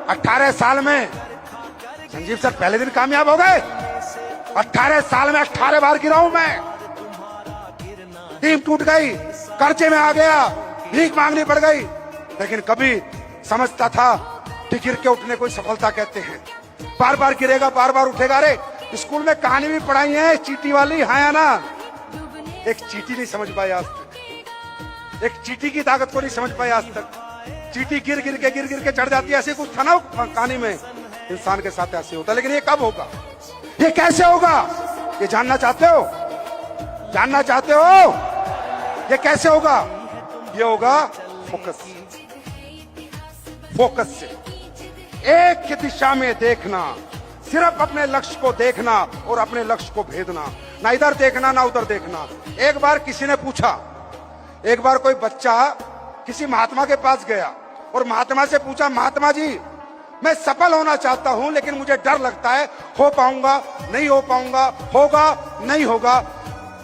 18 साल में संजीव सर पहले दिन कामयाब हो गए। 18 साल में 18 बार गिरा हूं मैं। टीम टूट गई, कर्जे में आ गया, भीख मांगनी पड़ गई, लेकिन कभी समझता था कि गिर के उठने को सफलता कहते हैं। बार बार गिरेगा, बार बार उठेगा। अरे स्कूल में कहानी भी पढ़ाई है चीटी वाली, हाँ या ना? एक चीटी नहीं समझ पाई आज तक, एक चीटी की ताकत को नहीं समझ पाई आज तक। चीटी गिर गिर के चढ़ जाती है, ऐसे कुछ था ना कहानी में। इंसान के साथ ऐसे होता है, लेकिन ये कब होगा, ये कैसे होगा, ये जानना चाहते हो? जानना चाहते हो ये कैसे होगा? ये होगा फोकस, फोकस से। एक ही दिशा में देखना, सिर्फ अपने लक्ष्य को देखना और अपने लक्ष्य को भेदना, ना इधर देखना ना उधर देखना। एक बार किसी ने पूछा, एक बार कोई बच्चा किसी महात्मा के पास गया और महात्मा से पूछा, महात्मा जी मैं सफल होना चाहता हूं लेकिन मुझे डर लगता है, हो पाऊंगा नहीं हो पाऊंगा, होगा नहीं होगा।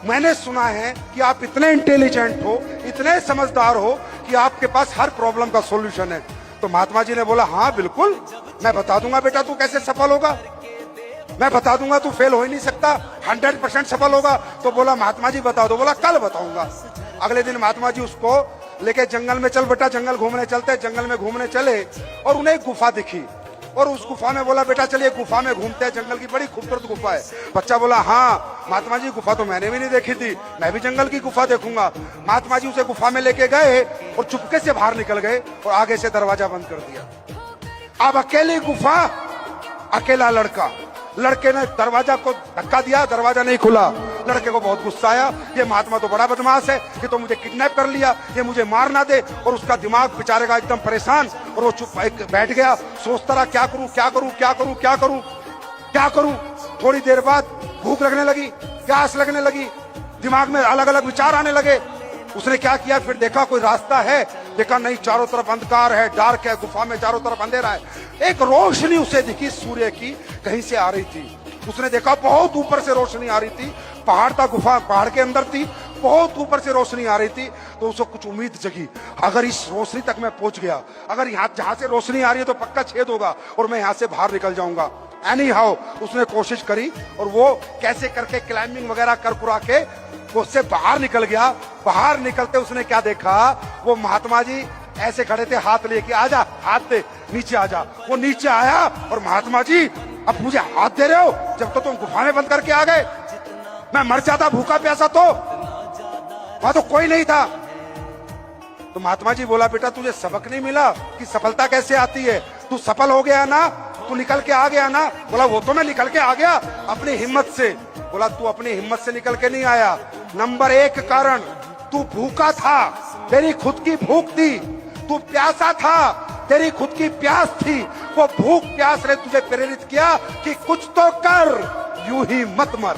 मैंने सुना है कि आप इतने इंटेलिजेंट हो, इतने समझदार हो कि आपके पास हर प्रॉब्लम का सॉल्यूशन है। तो महात्मा जी ने बोला, हाँ बिल्कुल, मैं बता दूंगा बेटा तू कैसे सफल होगा, मैं बता दूंगा, तू फेल हो ही नहीं सकता, 100% सफल होगा। तो बोला महात्मा जी बता दो। बोला कल बताऊंगा। अगले दिन महात्मा जी उसको लेके जंगल में, चल बेटा जंगल घूमने चलते। जंगल में घूमने चले और उन्हें एक गुफा दिखी और उस गुफा में बोला, बेटा चलिए गुफा में घूमते हैं, जंगल की बड़ी खूबसूरत गुफा है। बच्चा बोला, हाँ महात्मा जी गुफा तो मैंने भी नहीं देखी थी, मैं भी जंगल की गुफा देखूंगा। महात्मा जी उसे गुफा में लेके गए और चुपके से बाहर निकल गए और आगे से दरवाजा बंद कर दिया। अब अकेली गुफा, अकेला लड़का। लड़के ने दरवाजा को धक्का दिया, दरवाजा नहीं खुला। लड़के को बहुत गुस्सा आया, ये महात्मा तो बड़ा बदमाश है, ये तो मुझे किडनैप कर लिया, ये मुझे मार ना दे। और उसका दिमाग बेचारे का एकदम परेशान, और वो चुप बैठ गया, सोचता रहा क्या करूं क्या करूं क्या करूं क्या करूं क्या करूं। थोड़ी देर बाद भूख लगने लगी, प्यास लगने लगी, दिमाग में अलग अलग विचार आने लगे। उसने क्या किया, फिर देखा कोई रास्ता है, देखा नहीं, चारों तरफ अंधकार है, डार्क है, गुफा में चारों तरफ अंधेरा है। एक रोशनी उसे दिखी सूर्य की, कहीं से आ रही थी। उसने देखा बहुत ऊपर से रोशनी आ रही थी, पहाड़ था, गुफा पहाड़ के अंदर थी, बहुत ऊपर से रोशनी आ रही थी। तो उसको कुछ उम्मीद जगी, अगर इस रोशनी तक मैं पहुंच गया, अगर यहाँ जहां से रोशनी आ रही है तो पक्का छेद होगा और मैं यहाँ से बाहर निकल जाऊंगा। एनी हाउ उसने कोशिश करी और वो कैसे करके क्लाइंबिंग वगैरह कर कुरा के उससे बाहर निकल गया। बाहर निकलते उसने क्या देखा, वो महात्मा जी ऐसे खड़े थे, हाथ लेके, आजा हाथ दे, नीचे आजा। वो नीचे आया और महात्मा जी अब मुझे हाथ दे रहे हो, जब तो तुम गुफा में बंद करके आ गए, मैं मर जाता भूखा प्यासा तो, वहां तो कोई नहीं था। तो महात्मा जी बोला, बेटा तुझे सबक नहीं मिला कि सफलता कैसे आती है? तू सफल हो गया ना, तू निकल के आ गया ना? बोला वो तो मैं निकल के आ गया अपनी हिम्मत से। बोला तू अपनी हिम्मत से निकल के नहीं आया। नंबर 1 कारण, तू भूखा था, तेरी खुद की भूख थी। तू प्यासा था, तेरी खुद की प्यास थी। वो भूख प्यास ने तुझे प्रेरित किया कि कुछ तो कर, यूं ही मत मर,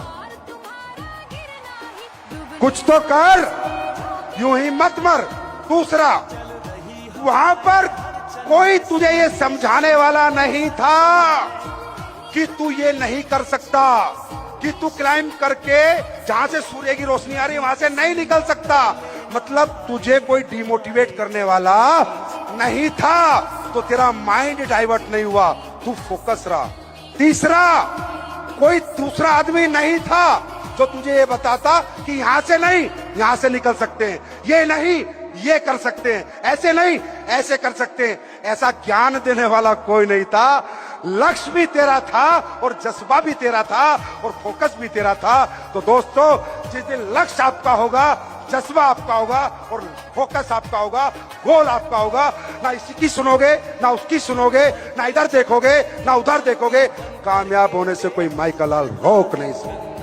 कुछ तो कर, यूं ही मत मर। दूसरा, वहां पर कोई तुझे ये समझाने वाला नहीं था कि तू ये नहीं कर सकता, कि तू क्लाइंब करके जहां से सूर्य की रोशनी आ रही है वहां से नहीं निकल सकता। मतलब तुझे कोई डिमोटिवेट करने वाला नहीं था, तो तेरा माइंड डाइवर्ट नहीं हुआ, तू फोकस रहा। तीसरा, कोई दूसरा आदमी नहीं था जो तुझे ये बताता कि यहां से नहीं, यहां से निकल सकते हैं, ये नहीं ये कर सकते हैं, ऐसे नहीं ऐसे कर सकते हैं। ऐसा ज्ञान देने वाला कोई नहीं था। लक्ष्य भी तेरा था और जज्बा भी तेरा था और फोकस भी तेरा था। तो दोस्तों, जिस दिन लक्ष्य आपका होगा, जज्बा आपका होगा और फोकस आपका होगा, गोल आपका होगा, ना इसकी सुनोगे ना उसकी सुनोगे, ना इधर देखोगे ना उधर देखोगे, कामयाब होने से कोई माइकल लाल रोक नहीं सकता।